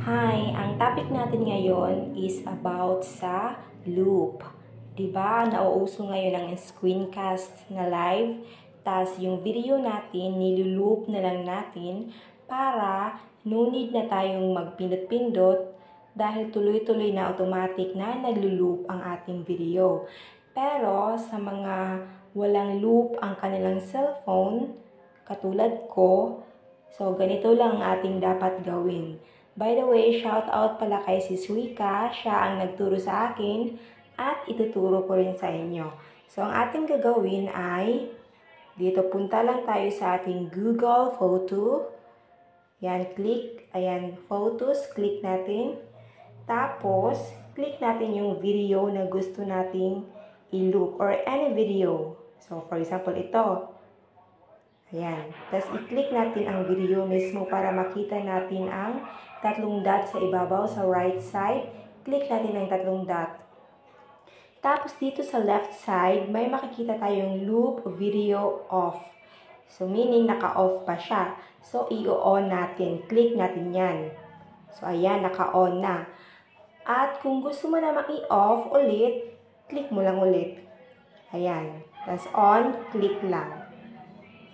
Hi, ang topic natin ngayon is about sa loop. 'Di ba? Nauuso ngayon ang screencast na live, tas yung video natin niloloop na lang natin para no need na tayong magpindot-pindot dahil tuloy-tuloy na automatic na naglo-loop ang ating video. Pero sa mga walang loop ang kanilang cellphone, katulad ko, so ganito lang ang ating dapat gawin. By the way, shout out pala kay Sis Wika. Siya ang nagturo sa akin at ituturo ko rin sa inyo. So, ang ating gagawin ay dito punta lang tayo sa ating Google Photo. Yan, click. Ayan, Photos. Click natin. Tapos, click natin yung video na gusto nating i-loop or any video. So, for example, ito. Ayan. Tapos, i-click natin ang video mismo para makita natin ang tatlong dot sa ibabaw sa right side. Click natin ang tatlong dot. Tapos, dito sa left side, may makikita tayong loop video off. So, meaning naka-off pa siya. So, i-on natin. Click natin yan. So, ayan, naka-on na. At kung gusto mo namang i-off ulit, click mo lang ulit. Ayan. Tapos, on, click lang.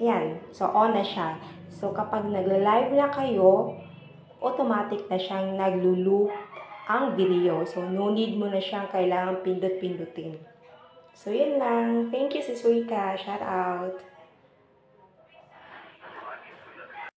Ayan. So, on na siya. So, kapag nag-live na kayo, automatic na siyang naglo-loop ang video. So, no need mo na siyang kailangang pindot-pindutin. So, yun lang. Thank you, Sis Wika. Shout out.